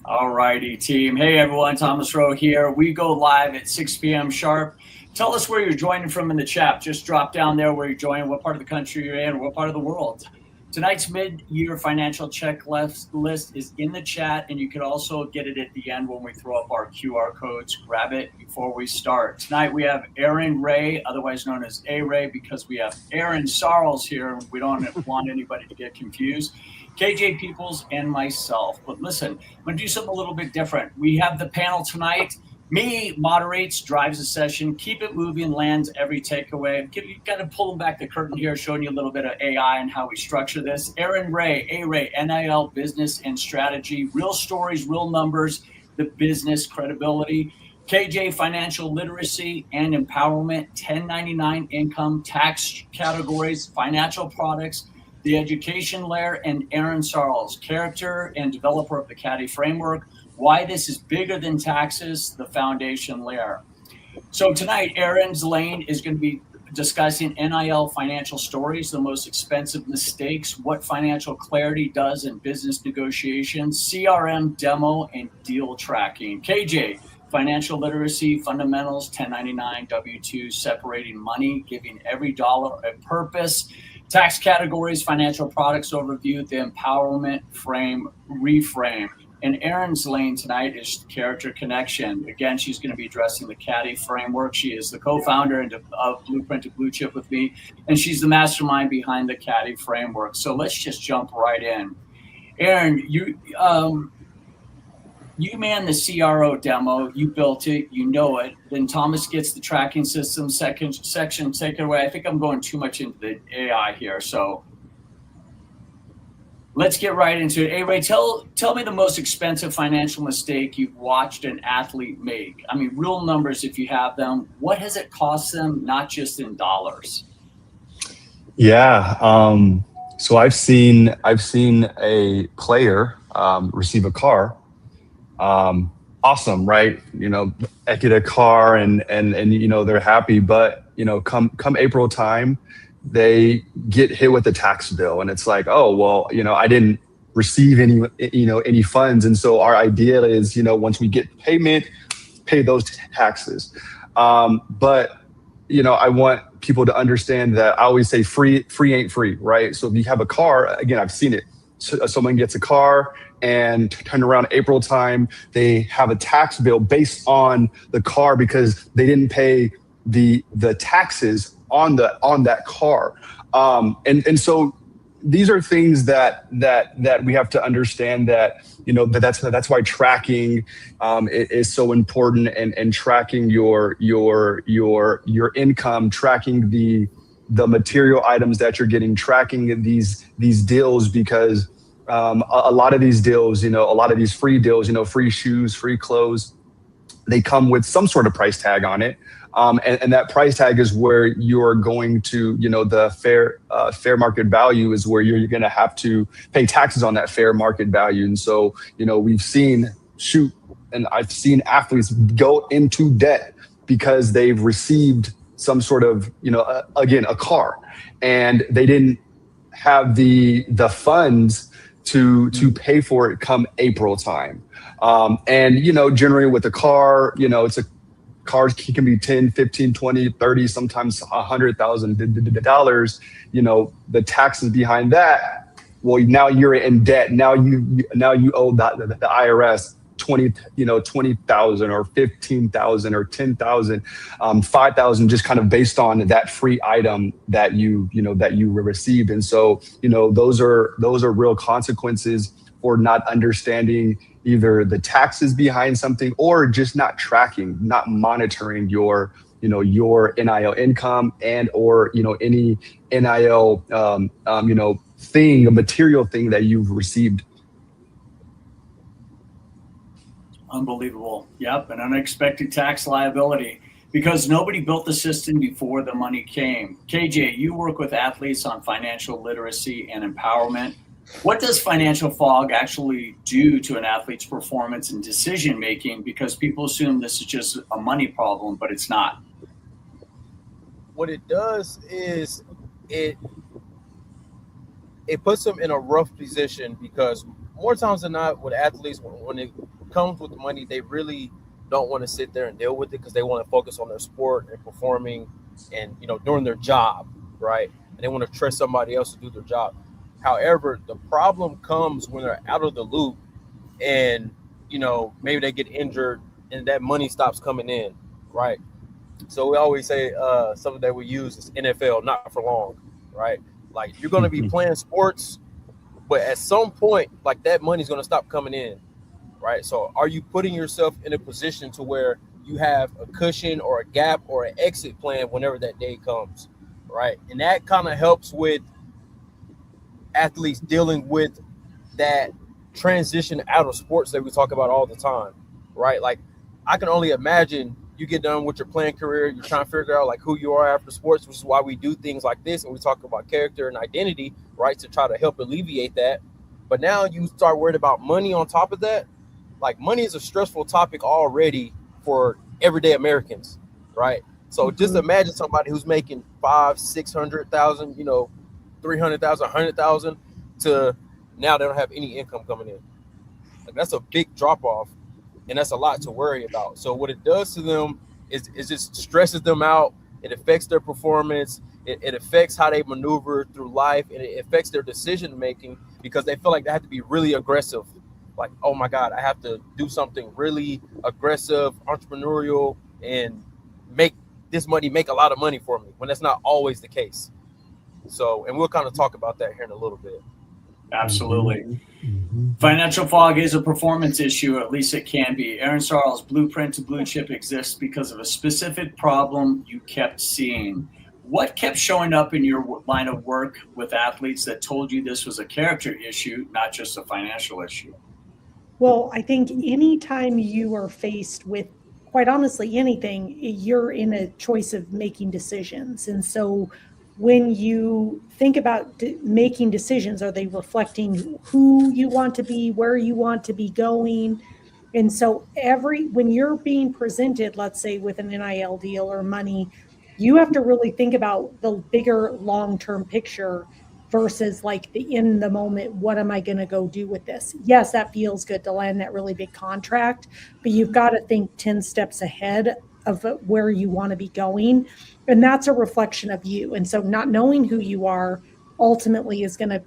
All righty, team. Hey, everyone. Thomas Rowe here. We go live at 6 p.m. sharp. Tell us where you're joining from in the chat. Just drop down there where you're joining, what part of the country you're in, or what part of the world. Tonight's mid-year financial checklist list is in the chat, and you can also get it at the end when we throw up our QR codes. Grab it before we start. Tonight we have Aaron Ray, otherwise known as A-Ray, because we have Aaron Sarles here. We don't want anybody to get confused. KJ Peoples and myself. But listen, I'm going to do something a little bit different. We have the panel tonight. Me moderates, drives the session, keep it moving, lands every takeaway. You got to pull back the curtain here, showing you a little bit of AI and how we structure this. Aaron Ray, A-Ray, NIL, business and strategy, real stories, real numbers, the business credibility. KJ, financial literacy and empowerment, 1099 income, tax categories, financial products, the education layer, and Aaron Sarles, character and developer of the Caddy framework, why this is bigger than taxes, the foundation layer. So tonight, Aaron's lane is going to be discussing NIL financial stories, the most expensive mistakes, what financial clarity does in business negotiations, CRM demo, and deal tracking. KJ, financial literacy, fundamentals, 1099, W-2, separating money, giving every dollar a purpose, tax categories, financial products overview, the empowerment frame, reframe. And Aaron's lane tonight is character connection. Again, she's going to be addressing the Caddy framework. She is the co-founder of Blueprint to Blue Chip with me, and she's the mastermind behind the Caddy framework. So let's just jump right in. Aaron, you man the CRO demo, you built it, you know it. Then Thomas gets the tracking system section, take it away. I think I'm going too much into the AI here, so let's get right into it. A-Ray, tell me the most expensive financial mistake you've watched an athlete make. I mean, real numbers if you have them. What has it cost them, not just in dollars? Yeah. So I've seen a player receive a car. Awesome, right? I get a car and they're happy, but come April time, they get hit with a tax bill, and it's like, oh, well, I didn't receive any funds. And so our idea is, once we get payment, pay those taxes. But I want people to understand that I always say free ain't free, right? So if you have a car, again, I've seen it. So someone gets a car and turn around April time, they have a tax bill based on the car because they didn't pay the taxes on that car. And so these are things that we have to understand, that that's why tracking is so important, and tracking your income, tracking the material items that you're getting, tracking these deals, because a lot of these deals, a lot of these free deals, free shoes, free clothes, they come with some sort of price tag on it. And that price tag is where you're going to, the fair market value is where you're going to have to pay taxes on that fair market value. And so, we've seen and I've seen athletes go into debt because they've received some sort of, again, a car, and they didn't have the funds to pay for it come April time. And, generally with a car, it's cars can be 10, 15, 20, 30, sometimes $100,000. The taxes behind that, well, now you're in debt. Now you owe the IRS 20,000 or 15,000 or 10,000, 5,000, just kind of based on that free item that you received. And so, those are real consequences for not understanding either the taxes behind something, or just not tracking, not monitoring your NIL income, and or any NIL thing, a material thing that you've received. Unbelievable. Yep, an unexpected tax liability, because nobody built the system before the money came. KJ, you work with athletes on financial literacy and empowerment. What does financial fog actually do to an athlete's performance and decision making? Because people assume this is just a money problem, but it's not. What it does is it puts them in a rough position, because more times than not, with athletes, when comes with the money, they really don't want to sit there and deal with it because they want to focus on their sport and performing and, you know, doing their job, right? And they want to trust somebody else to do their job. However, the problem comes when they're out of the loop and, you know, maybe they get injured and that money stops coming in, right? So we always say something that we use is NFL, not for long, right? Like, you're going to be playing sports, but at some point, like, that money's going to stop coming in, right? So are you putting yourself in a position to where you have a cushion or a gap or an exit plan whenever that day comes, right? And that kind of helps with athletes dealing with that transition out of sports that we talk about all the time, right? Like, I can only imagine you get done with your playing career, you're trying to figure out like who you are after sports, which is why we do things like this and we talk about character and identity, right, to try to help alleviate that. But now you start worried about money on top of that. Like, money is a stressful topic already for everyday Americans, right? So just imagine somebody who's making 500,000, 600,000, 300,000, 100,000 to now they don't have any income coming in. Like, that's a big drop off. And that's a lot to worry about. So what it does to them is it just stresses them out. It affects their performance. It affects how they maneuver through life, and it affects their decision making because they feel like they have to be really aggressive. Like, oh my God, I have to do something really aggressive, entrepreneurial, and make this money make a lot of money for me when that's not always the case. So, and we'll kind of talk about that here in a little bit. Absolutely. Financial fog is a performance issue, or at least it can be. Aaron Sarles' blueprint to blue chip exists because of a specific problem you kept seeing. What kept showing up in your line of work with athletes that told you this was a character issue, not just a financial issue? Well, I think anytime you are faced with, quite honestly, anything, you're in a choice of making decisions. And so when you think about making decisions, are they reflecting who you want to be, where you want to be going? And so when you're being presented, let's say with an NIL deal or money, you have to really think about the bigger long-term picture versus like in the moment, what am I going to go do with this? Yes, that feels good to land that really big contract, but you've got to think 10 steps ahead of where you want to be going. And that's a reflection of you. And so not knowing who you are ultimately is going to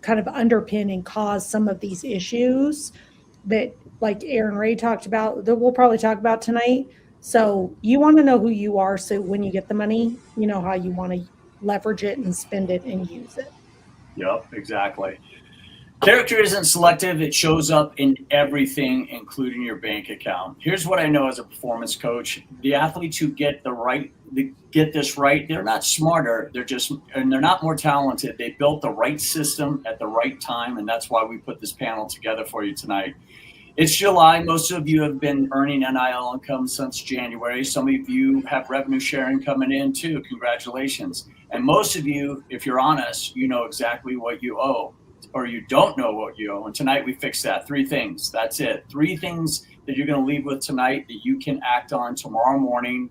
kind of underpin and cause some of these issues that, like Aaron Ray talked about, that we'll probably talk about tonight. So you want to know who you are. So when you get the money, you know how you want to leverage it and spend it and use it. Yep, exactly. Character isn't selective. It shows up in everything, including your bank account. Here's what I know as a performance coach. The athletes who get this right, they're not smarter. They're not more talented. They built the right system at the right time, and that's why we put this panel together for you tonight. It's July. Most of you have been earning NIL income since January. Some of you have revenue sharing coming in too. Congratulations. And most of you, if you're honest, you know exactly what you owe, or you don't know what you owe. And tonight we fixed that. 3 things. That's it. 3 things that you're going to leave with tonight that you can act on tomorrow morning.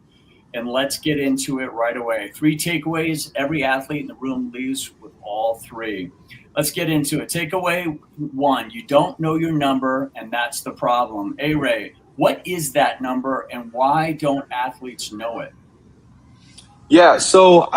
And let's get into it right away. 3 takeaways. Every athlete in the room leaves with all 3. Let's get into it. Takeaway 1, you don't know your number, and that's the problem. Ray, what is that number, and why don't athletes know it? Yeah, so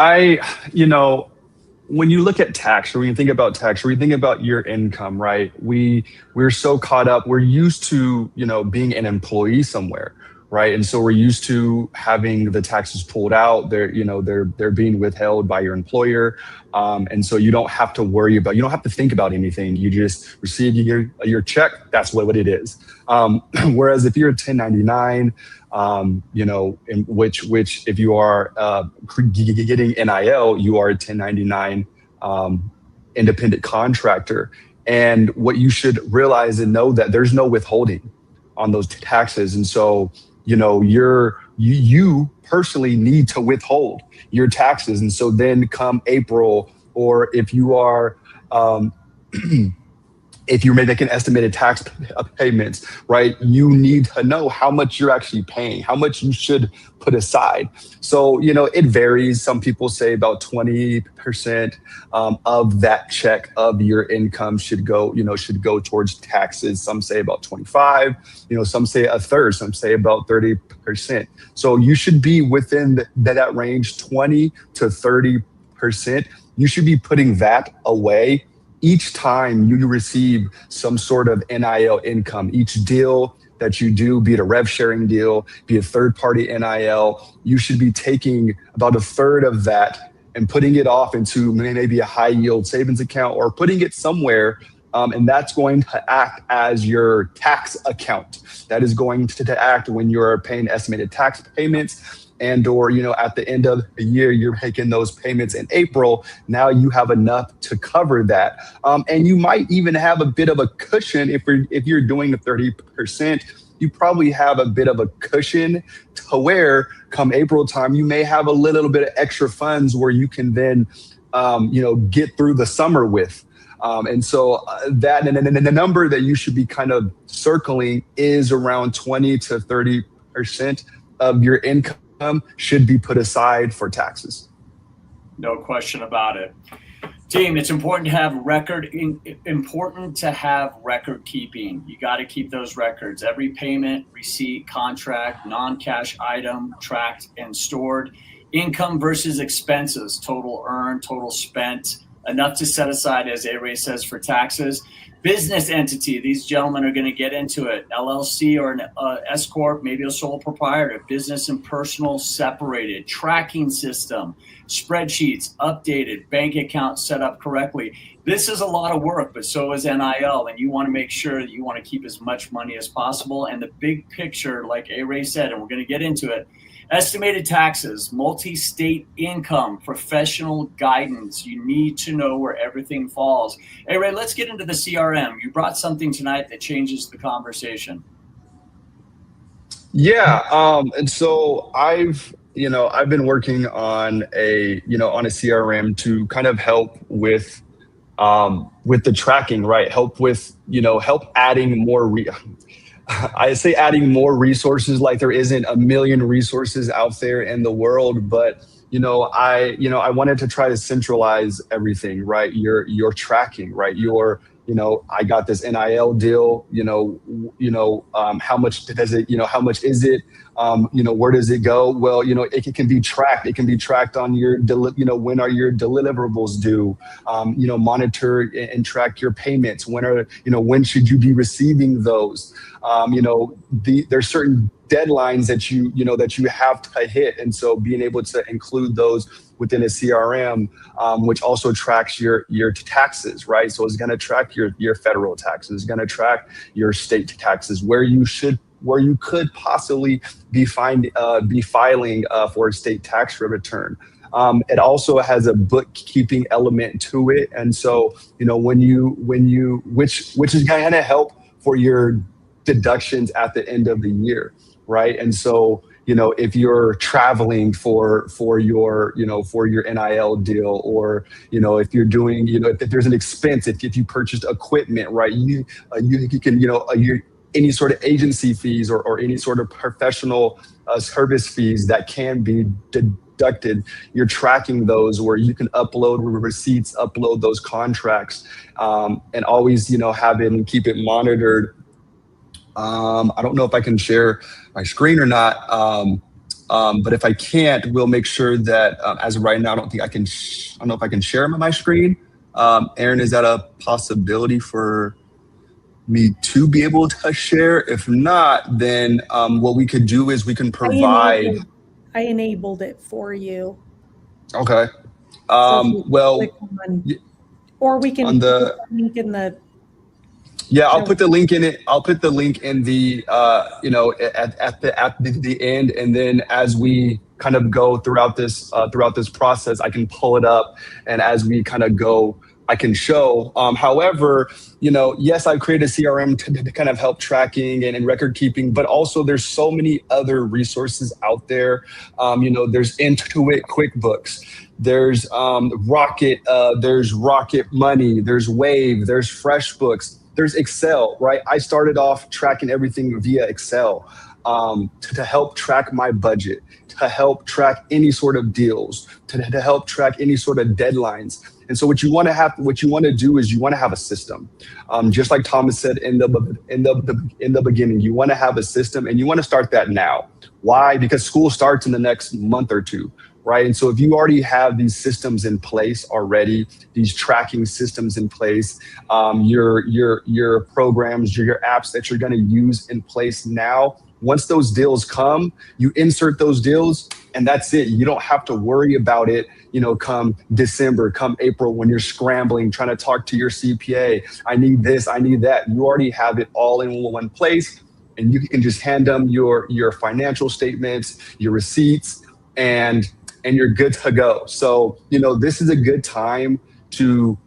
when you look at tax, or when you think about tax, or you think about your income, right? We're so caught up. We're used to, being an employee somewhere, right? And so we're used to having the taxes pulled out. They're being withheld by your employer. And so you don't have to you don't have to think about anything. You just receive your check. That's what it is. Whereas if you're a 1099, in which if you are getting NIL, you are a 1099 independent contractor. And what you should realize and know that there's no withholding on those taxes. And so, you personally need to withhold your taxes. And so then come April, or if you are if you're making estimated tax payments, right, you need to know how much you're actually paying, how much you should put aside. So, it varies. Some people say about 20% of that check of your income should go towards taxes. Some say about 25, some say a third, some say about 30%. So you should be within that range, 20 to 30%. You should be putting that away each time you receive some sort of NIL income. Each deal that you do, be it a rev sharing deal, be a third party NIL, you should be taking about a third of that and putting it off into maybe a high yield savings account or putting it somewhere. And that's going to act as your tax account. That is going to act when you're paying estimated tax payments, and or at the end of the year you're making those payments in April. Now you have enough to cover that, and you might even have a bit of a cushion if you're doing the 30%. You probably have a bit of a cushion to where come April time you may have a little bit of extra funds where you can then get through the summer with. And so that and the number that you should be kind of circling is around 20 to 30% of your income should be put aside for taxes. No question about it. Team, it's important to have record keeping. You got to keep those records. Every payment, receipt, contract, non-cash item tracked and stored. Income versus expenses, total earned, total spent, enough to set aside, as A-Ray says, for taxes. Business entity, these gentlemen are going to get into it. LLC or an S Corp, maybe a sole proprietor, business and personal separated, tracking system, spreadsheets, updated, bank account set up correctly. This is a lot of work, but so is NIL, and you want to make sure that you want to keep as much money as possible. And the big picture, like A-Ray said, and we're going to get into it, estimated taxes, multi-state income, professional guidance. You need to know where everything falls. Hey, Ray, let's get into the CRM. You brought something tonight that changes the conversation. Yeah, and so I've been working on a CRM to kind of help with the tracking, right? Help with help adding more. I say adding more resources, like there isn't a million resources out there in the world, but I wanted to try to centralize everything, right? Your tracking, right? I got this NIL deal, how much does it, how much is it? Where does it go? Well, it can be tracked. It can be tracked on your, when are your deliverables due? Monitor and track your payments. When should you be receiving those? There's certain deadlines that you have to hit. And so being able to include those within a CRM, which also tracks your taxes, right? So it's going to track your federal taxes, it's going to track your state taxes, where you could possibly be filing for a state tax return. It also has a bookkeeping element to it, and so which is going to help for your deductions at the end of the year, right? And so if you're traveling for your NIL deal, or if you're doing if there's an expense, if you purchased equipment, right, you can any sort of agency fees or any sort of professional service fees that can be deducted, you're tracking those, where you can upload receipts, upload those contracts, and always have it and keep it monitored. I don't know if I can share my screen or not, but if I can't, we'll make sure that as of right now, I don't know if I can share my screen. Aaron, is that a possibility for me to be able to share? If not, then what we could do is we can provide. I enabled it for you. Okay. Or we can on the put the link in the. Yeah, I'll put the link in it. I'll put the link in the at the end, and then as we kind of go throughout this process, I can pull it up, and as we kind of go, I can show. However, yes, I've created a CRM to kind of help tracking and record keeping, but also there's so many other resources out there. There's Intuit QuickBooks, there's Rocket, there's Rocket Money, there's Wave, there's FreshBooks. There's Excel, right? I started off tracking everything via Excel to help track my budget, to help track any sort of deals, to help track any sort of deadlines. And so what you want to do is you want to have a system. Just like Thomas said in the beginning, you want to have a system, and you want to start that now. Why? Because school starts in the next month or two, right? And so if you already have these systems in place already, these tracking systems in place, your programs, your apps that you're going to use in place now, once those deals come, you insert those deals, and that's it. You don't have to worry about it, come December, come April, when you're scrambling, trying to talk to your CPA. I need this, I need that. You already have it all in one place, and you can just hand them your financial statements, your receipts, and you're good to go. So, this is a good time to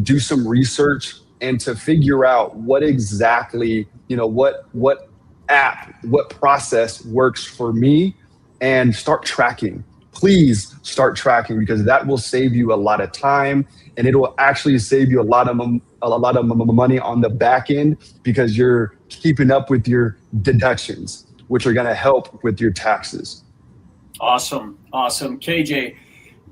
do some research and to figure out what exactly, what app, what process works for me, and start tracking. Please start tracking, because that will save you a lot of time, and it will actually save you a lot of money on the back end, because you're keeping up with your deductions, which are going to help with your taxes. Awesome. KJ,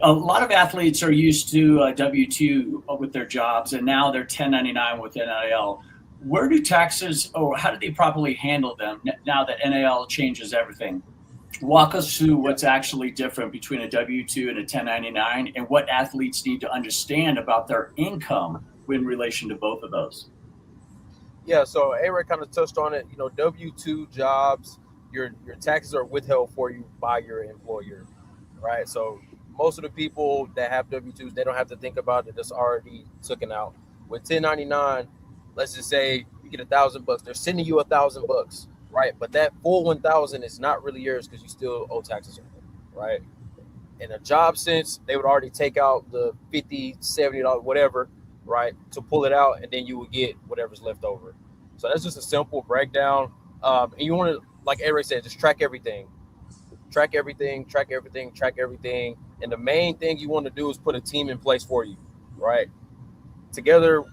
a lot of athletes are used to W-2 with their jobs, and now they're 1099 with NIL. Where do taxes, or how do they properly handle them now that NIL changes everything? Walk us through what's actually different between a W-2 and a 1099, and what athletes need to understand about their income in relation to both of those. Yeah, so A-Ray kind of touched on it. W-2 jobs, your taxes are withheld for you by your employer, right? So most of the people that have W-2s, they don't have to think about it. It's already taken out. With 1099, let's just say you get $1,000, they're sending you $1,000, right? But that full 1,000 is not really yours, because you still owe taxes on it, right? In a job sense, they would already take out the $50, $70, whatever, right, to pull it out, and then you would get whatever's left over. So that's just a simple breakdown. And you want to, like A-Ray said, just track everything. Track everything. And the main thing you want to do is put a team in place for you, right? Together,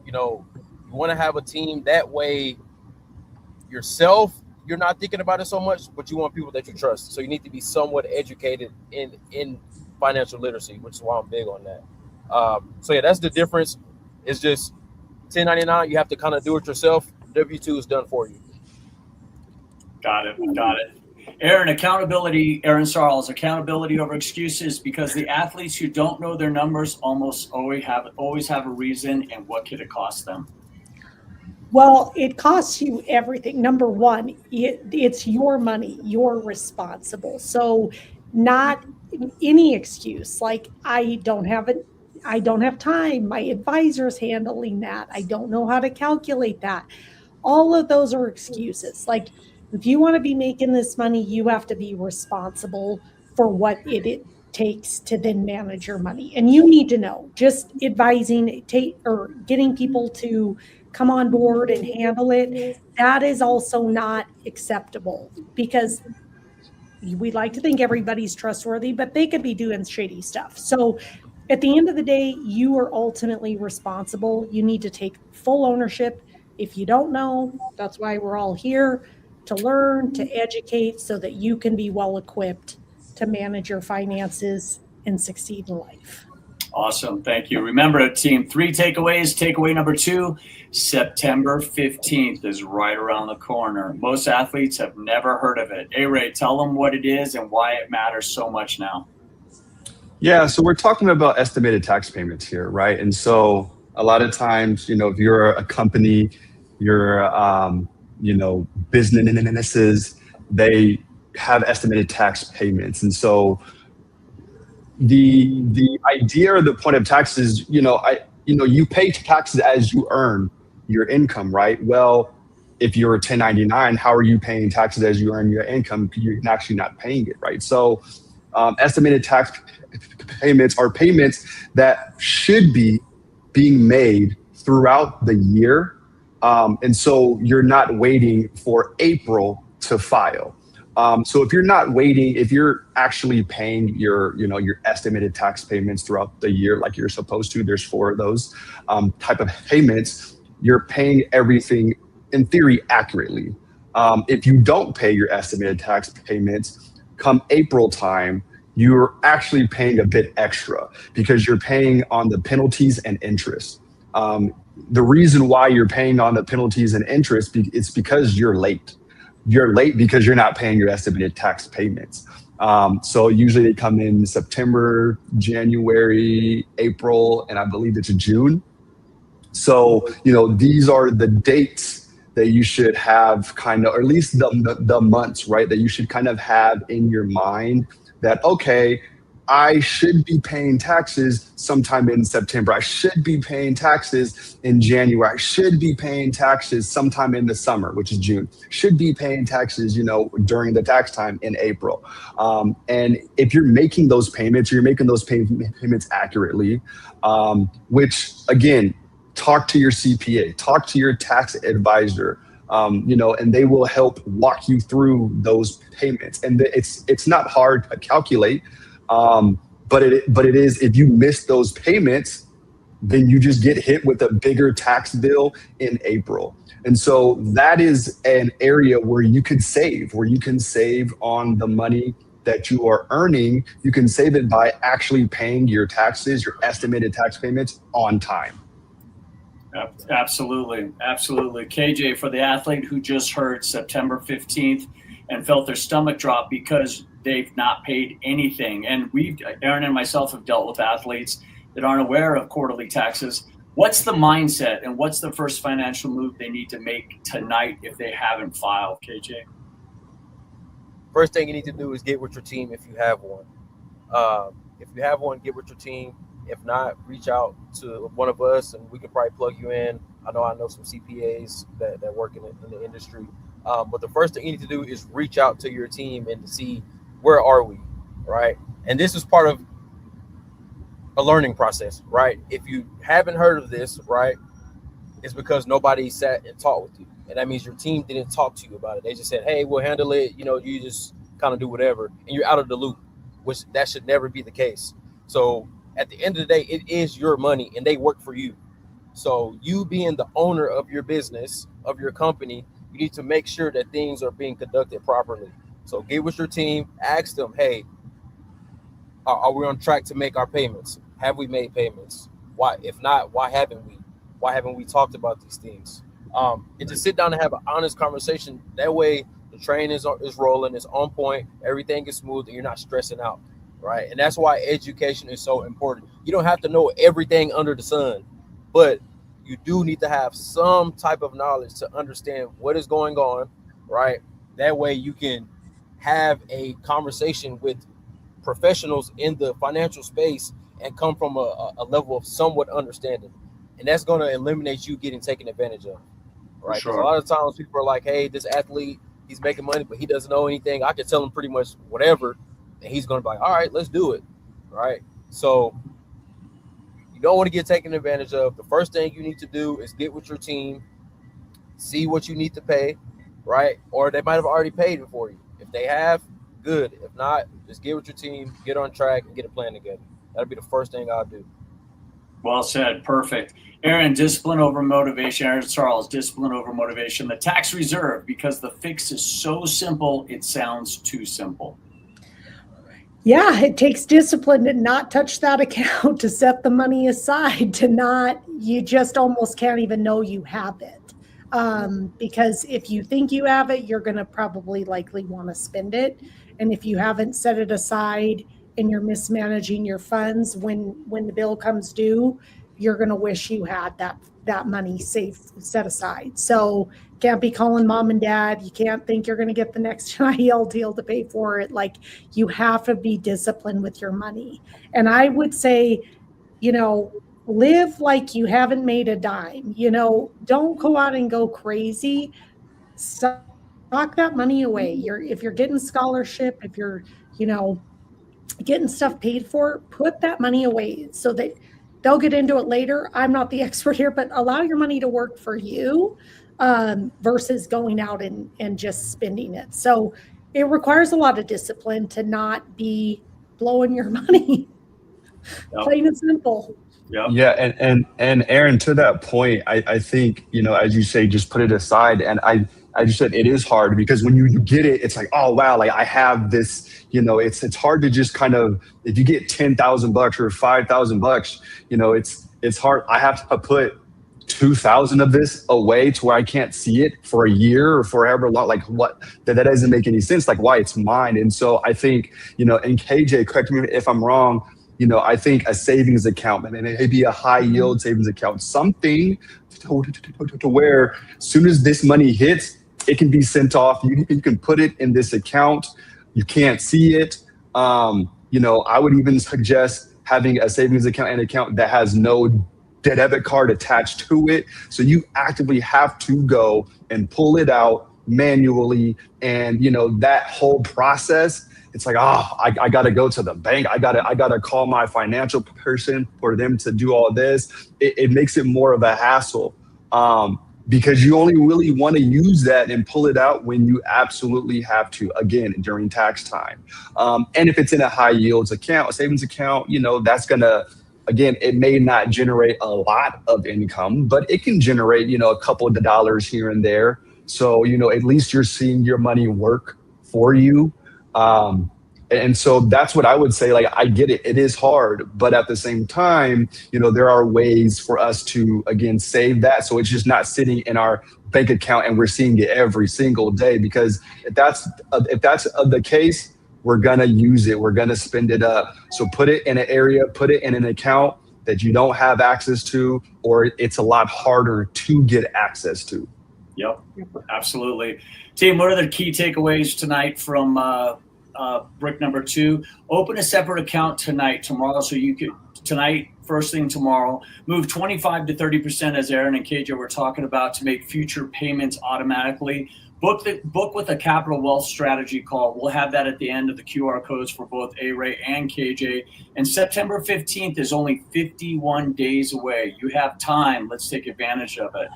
you want to have a team. That way, yourself, you're not thinking about it so much, but you want people that you trust. So you need to be somewhat educated in financial literacy, which is why I'm big on that. So yeah, that's the difference. It's just 1099, you have to kind of do it yourself. W-2 is done for you. Got it. Aaron Sarles, accountability over excuses, because the athletes who don't know their numbers almost always have a reason, and what could it cost them? Well, it costs you everything. Number one, it's your money. You're responsible. So not any excuse like, I don't have time. My advisor's handling that. I don't know how to calculate that. All of those are excuses. Like, if you want to be making this money, you have to be responsible for what it takes to then manage your money. And you need to know, just advising, or getting people to come on board and handle it, that is also not acceptable, because we like to think everybody's trustworthy, but they could be doing shady stuff. So at the end of the day, you are ultimately responsible. You need to take full ownership. If you don't know, that's why we're all here, to learn, to educate, so that you can be well equipped to manage your finances and succeed in life. Awesome. Thank you. Remember, team, 3 takeaways. Takeaway number 2, September 15th is right around the corner. Most athletes have never heard of it. A-Ray, tell them what it is and why it matters so much now. Yeah, so we're talking about estimated tax payments here, right? And so a lot of times, if you're a company, you're, businesses, they have estimated tax payments. And so the idea or the point of taxes, you pay taxes as you earn your income, right? Well, if you're a 1099, how are you paying taxes as you earn your income? You're actually not paying it, right? So estimated tax payments are payments that should be being made throughout the year. And so you're not waiting for April to file. So if you're not waiting, if you're actually paying your estimated tax payments throughout the year like you're supposed to, there's 4 of those type of payments, you're paying everything in theory accurately. If you don't pay your estimated tax payments come April time, you're actually paying a bit extra because you're paying on the penalties and interest. The reason why you're paying on the penalties and interest, it's because you're late. You're late because you're not paying your estimated tax payments. So usually they come in September, January, April, and I believe it's June. So, these are the dates that you should have kind of, or at least the months, right? That you should kind of have in your mind that, okay, I should be paying taxes sometime in September. I should be paying taxes in January. I should be paying taxes sometime in the summer, which is June. Should be paying taxes, during the tax time in April. And if you're making those payments, you're making those payments accurately, which again, talk to your CPA, talk to your tax advisor, and they will help walk you through those payments. And it's not hard to calculate. But it is, if you miss those payments, then you just get hit with a bigger tax bill in April. And so that is an area where you can save on the money that you are earning. You can save it by actually paying your taxes, your estimated tax payments on time. Absolutely. Absolutely. KJ, for the athlete who just heard September 15th and felt their stomach drop because they've not paid anything. And Aaron and myself have dealt with athletes that aren't aware of quarterly taxes. What's the mindset and what's the first financial move they need to make tonight if they haven't filed, KJ? First thing you need to do is get with your team if you have one. If you have one, get with your team. If not, reach out to one of us and we can probably plug you in. I know some CPAs that work in the industry. But the first thing you need to do is reach out to your team and to see where are we, right? And this is part of a learning process, right? If you haven't heard of this, right, it's because nobody sat and talked with you. And that means your team didn't talk to you about it. They just said, hey, we'll handle it. You just kind of do whatever. And you're out of the loop, which that should never be the case. So at the end of the day, it is your money and they work for you. So you being the owner of your business, of your company, you need to make sure that things are being conducted properly. So get with your team, ask them, hey, are we on track to make our payments? Have we made payments? Why? If not, why haven't we? Why haven't we talked about these things? And to sit down and have an honest conversation. That way the train is rolling, it's on point, everything is smooth, and you're not stressing out, right? And that's why education is so important. You don't have to know everything under the sun, but you do need to have some type of knowledge to understand what is going on, right? That way you can have a conversation with professionals in the financial space and come from a level of somewhat understanding. And that's going to eliminate you getting taken advantage of, right? Sure. Because a lot of times people are like, hey, this athlete, he's making money, but he doesn't know anything. I can tell him pretty much whatever, and he's going to be like, all right, let's do it, right? So you don't want to get taken advantage of. The first thing you need to do is get with your team, see what you need to pay, right? Or they might have already paid it for you. If they have, good. If not, just get with your team, get on track, and get a plan together. That'll be the first thing I'll do. Well said. Perfect. Aaron, discipline over motivation. Aaron Charles, discipline over motivation. The tax reserve, because the fix is so simple, it sounds too simple. Yeah, it takes discipline to not touch that account, to set the money aside, you just almost can't even know you have it. Because if you think you have it, you're going to probably likely want to spend it. And if you haven't set it aside and you're mismanaging your funds, when the bill comes due, you're going to wish you had that money set aside. So can't be calling mom and dad. You can't think you're going to get the next NIL deal to pay for it. Like, you have to be disciplined with your money. And I would say, live like you haven't made a dime. Don't go out and go crazy. Stock that money away. If you're getting scholarship, if you're, getting stuff paid for, put that money away so that they'll get into it later. I'm not the expert here, but allow your money to work for you versus going out and just spending it. So it requires a lot of discipline to not be blowing your money. Plain and simple. Yep. Yeah, and Aaron, to that point, I think, as you say, just put it aside. And I just said it is hard because when you get it, it's like, oh wow, like I have this, it's hard to just kind of, if you get $10,000 or $5,000, it's hard. I have to put 2,000 of this away to where I can't see it for a year or forever long. Like what, that doesn't make any sense. Like why it's mine. And so I think, and KJ, correct me if I'm wrong, I think a savings account, and maybe a high yield savings account, something to where as soon as this money hits, it can be sent off. You can put it in this account. You can't see it. I would even suggest having a savings account, an account that has no debit card attached to it. So you actively have to go and pull it out manually. And, that whole process, it's like, I got to go to the bank. I got to call my financial person for them to do all this. It makes it more of a hassle because you only really want to use that and pull it out when you absolutely have to, again, during tax time. And if it's in a high yields account, a savings account, that's going to, again, it may not generate a lot of income, but it can generate, a couple of dollars here and there. So, at least you're seeing your money work for you. And so that's what I would say. Like, I get it. It is hard, but at the same time, there are ways for us to, again, save that. So it's just not sitting in our bank account and we're seeing it every single day, because if that's the case, we're going to use it. We're going to spend it up. So put it in an area, put it in an account that you don't have access to, or it's a lot harder to get access to. Yep, absolutely. Team, what are the key takeaways tonight from brick number 2? Open a separate account tomorrow, so you could, first thing tomorrow, move 25 to 30%, as Aaron and KJ were talking about, to make future payments automatically. Book with a Capital Wealth Strategy call. We'll have that at the end of the QR codes for both A-Ray and KJ. And September 15th is only 51 days away. You have time. Let's take advantage of it.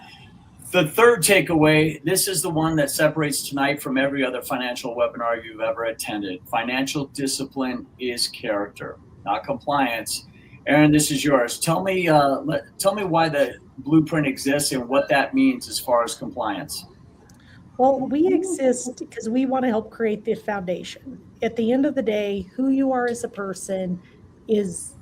The third takeaway, this is the one that separates tonight from every other financial webinar you've ever attended. Financial discipline is character, not compliance. Aaron, this is yours. Tell me why the blueprint exists and what that means as far as compliance. Well, we exist because we want to help create the foundation. At the end of the day, who you are as a person is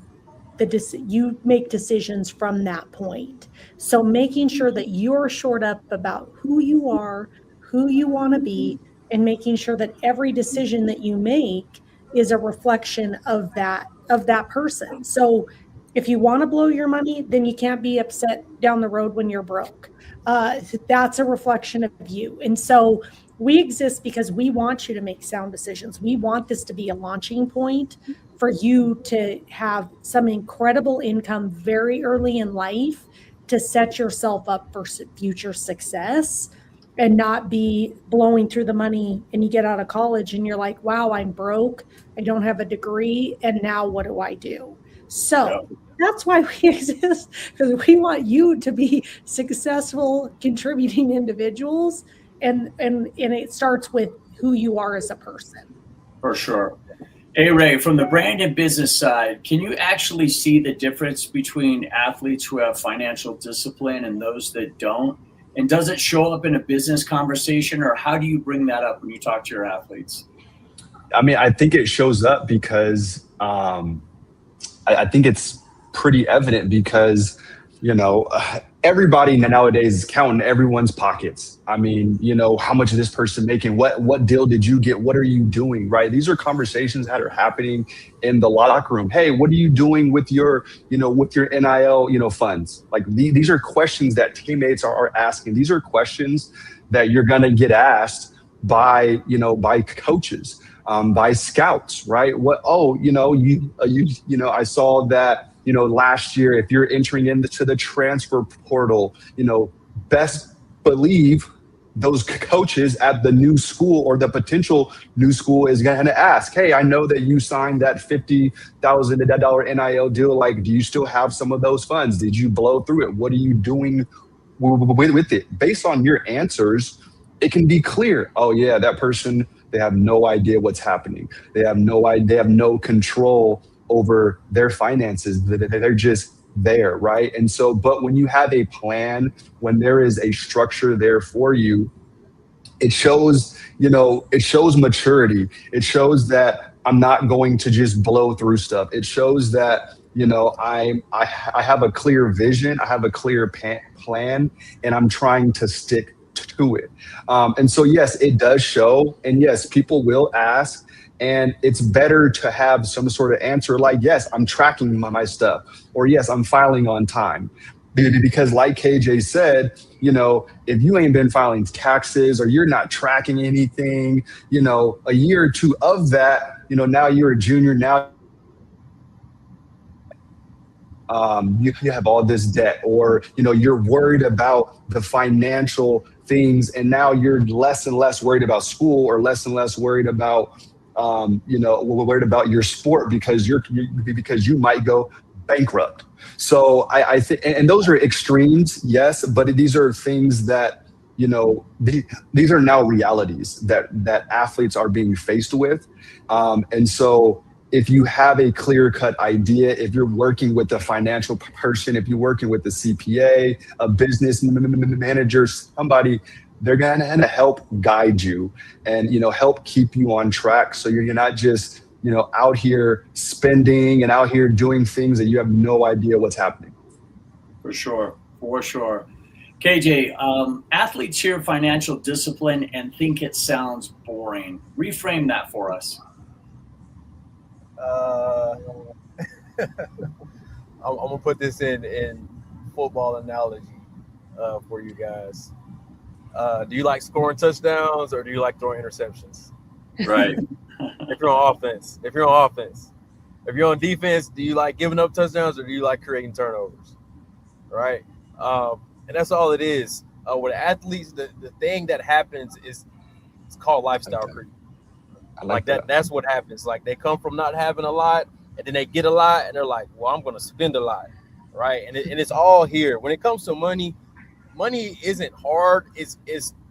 you make decisions from that point. So making sure that you're shored up about who you are, who you want to be, and making sure that every decision that you make is a reflection of that person. So if you want to blow your money, then you can't be upset down the road when you're broke. That's a reflection of you. And so we exist because we want you to make sound decisions. We want this to be a launching point for you to have some incredible income very early in life to set yourself up for future success, and not be blowing through the money and you get out of college and you're like, wow, I'm broke. I don't have a degree. And now what do I do? So that's why we exist, because we want you to be successful, contributing individuals. And it starts with who you are as a person. For sure. A-Ray, from the brand and business side, can you actually see the difference between athletes who have financial discipline and those that don't? And does it show up in a business conversation, or how do you bring that up when you talk to your athletes? I mean, I think it shows up because I think it's pretty evident because, everybody nowadays is counting everyone's pockets. I mean, how much is this person making? What deal did you get? What are you doing? Right? These are conversations that are happening in the locker room. Hey, what are you doing with your NIL, funds? Like these are questions that teammates are asking. These are questions that you're going to get asked by coaches, by scouts, right? I saw that, last year, if you're entering into the transfer portal, best believe those coaches at the new school or the potential new school is going to ask, hey, I know that you signed that $50,000 NIL deal. Like, do you still have some of those funds? Did you blow through it? What are you doing with it? Based on your answers, it can be clear. Oh yeah, that person, they have no idea what's happening. They have no control over their finances. They're just there, right? And so, but when you have a plan, when there is a structure there for you, it shows, it shows maturity. It shows that I'm not going to just blow through stuff. It shows that, I have a clear vision, I have a clear plan, and I'm trying to stick to it. And so, yes, it does show. And yes, people will ask. And it's better to have some sort of answer like, yes, I'm tracking my stuff, or yes, I'm filing on time. Because like KJ said, if you ain't been filing taxes or you're not tracking anything, a year or two of that, now you're a junior, now you have all this debt, or you're worried about the financial things, and now you're less and less worried about school, or less and less worried about worried about your sport because you might go bankrupt. So I think, and those are extremes, yes, but these are things that, these are now realities that athletes are being faced with. And so if you have a clear-cut idea, if you're working with a financial person, if you're working with a CPA, a business manager, somebody, they're going to help guide you and, help keep you on track. So you're not just, out here spending and out here doing things that you have no idea what's happening. For sure. KJ, athletes hear financial discipline and think it sounds boring. Reframe that for us. I'm gonna put this in football analogy for you guys. Do you like scoring touchdowns or do you like throwing interceptions? Right. If you're on offense. If you're on defense, do you like giving up touchdowns or do you like creating turnovers? Right. And that's all it is. With athletes, the thing that happens is it's called lifestyle creep. I like that. That's what happens. Like they come from not having a lot, and then they get a lot, and they're like, "Well, I'm going to spend a lot," right? And it's all here. When it comes to money isn't hard. It's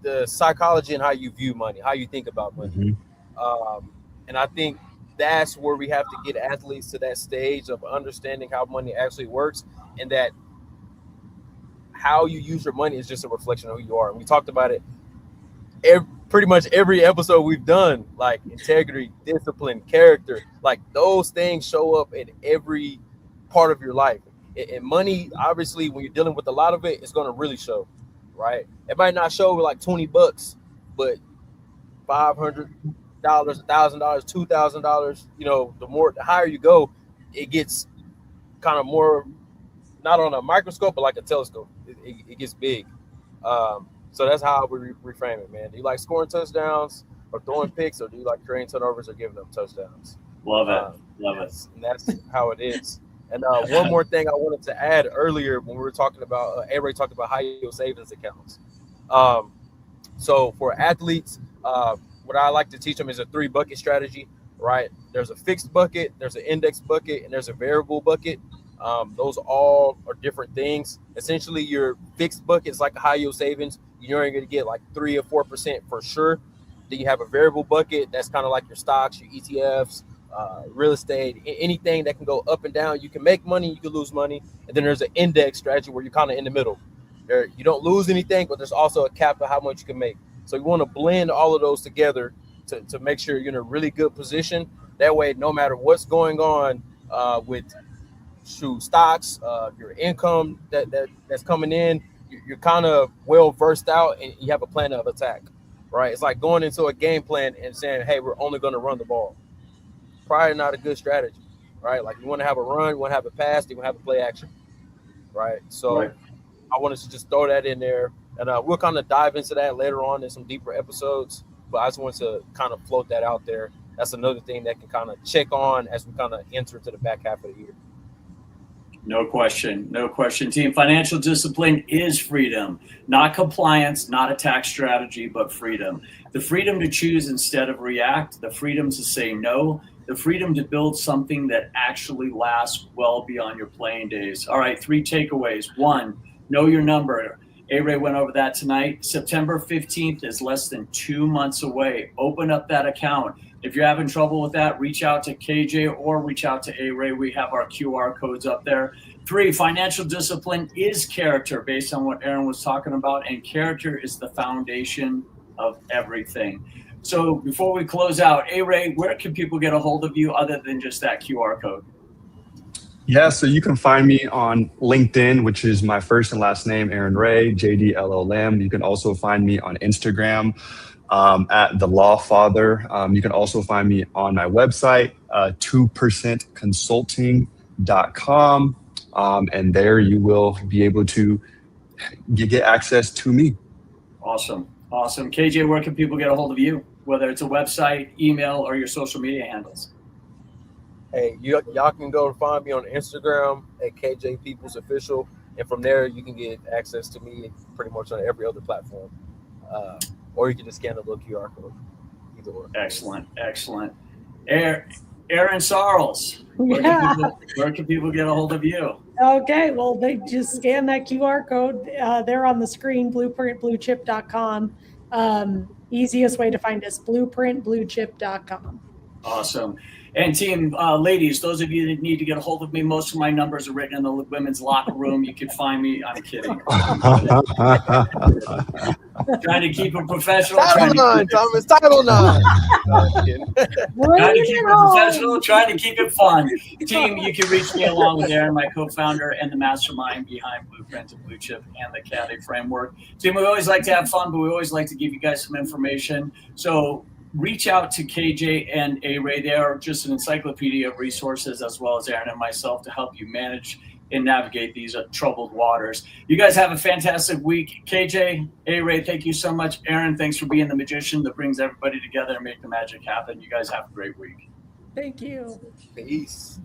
the psychology and how you view money, how you think about money. Mm-hmm. And I think that's where we have to get athletes to that stage of understanding how money actually works, and that how you use your money is just a reflection of who you are. And we talked about it pretty much every episode we've done, like integrity, discipline, character, like those things show up in every part of your life. And money, obviously, when you're dealing with a lot of it, it's going to really show, right? It might not show like $20, but $500, $1,000, $2,000, the higher you go, it gets kind of more, not on a microscope, but like a telescope. It gets big. So that's how we reframe it, man. Do you like scoring touchdowns or throwing picks, or do you like creating turnovers or giving up touchdowns? Love it. And that's how it is. And one more thing I wanted to add earlier when we were talking about, A-Ray talked about high yield savings accounts. So for athletes, what I like to teach them is a 3-bucket strategy, right? There's a fixed bucket, there's an index bucket, and there's a variable bucket. Those all are different things. Essentially, your fixed bucket is like a high yield savings. You're only going to get like 3 or 4% for sure. Then you have a variable bucket that's kind of like your stocks, your ETFs, real estate, anything that can go up and down. You can make money, you can lose money. And then there's an index strategy where you're kind of in the middle. You don't lose anything, but there's also a cap of how much you can make. So you want to blend all of those together to make sure you're in a really good position. That way, no matter what's going on with stocks, your income that's coming in, you're kind of well versed out and you have a plan of attack, right? It's like going into a game plan and saying, hey, we're only going to run the ball. Probably not a good strategy, right? Like you want to have a run, you want to have a pass, you want to have a play action, right? So right. I wanted to just throw that in there, and we'll kind of dive into that later on in some deeper episodes, but I just wanted to kind of float that out there. That's another thing that can kind of check on as we kind of enter to the back half of the year. No question, team. Financial discipline is freedom, not compliance, not a tax strategy, but freedom. The freedom to choose instead of react, the freedom to say no, the freedom to build something that actually lasts well beyond your playing days. All right, 3 takeaways. 1, know your number. A-Ray went over that tonight. September 15th is less than 2 months away. Open up that account. If you're having trouble with that, reach out to KJ or reach out to A-Ray. We have our QR codes up there. 3, financial discipline is character, based on what Aaron was talking about, and character is the foundation of everything. So before we close out, A-Ray, where can people get a hold of you other than just that QR code? Yeah, so you can find me on LinkedIn, which is my first and last name, Aaron Ray, JDLLM. You can also find me on Instagram at The Law Father. You can also find me on my website, 2percentconsulting.com. And there you will be able to get access to me. Awesome. KJ, where can people get a hold of you? Whether it's a website, email, or your social media handles. Hey, y'all can go find me on Instagram at KJ Peoples Official, and from there you can get access to me pretty much on every other platform, or you can just scan the little QR code. Either or. Excellent. Aaron Sarles, where can people get a hold of you? Okay, well, they just scan that QR code. They're on the screen, blueprintbluechip.com. Easiest way to find us, blueprintbluechip.com. Awesome. And team, ladies, those of you that need to get a hold of me, most of my numbers are written in the women's locker room. You can find me. I'm kidding. Trying to keep it professional. Title 9, Thomas. Title 9. Trying to keep it professional. Trying to keep it fun. Team, you can reach me along with Aaron, my co-founder and the mastermind behind Blueprint and Blue Chip and the Caddy Framework. Team, we always like to have fun, but we always like to give you guys some information. So reach out to KJ and A-Ray. They are just an encyclopedia of resources, as well as Aaron and myself, to help you manage and navigate these troubled waters. You guys have a fantastic week. KJ, A-Ray, thank you so much. Aaron, thanks for being the magician that brings everybody together and make the magic happen. You guys have a great week. Thank you. Peace.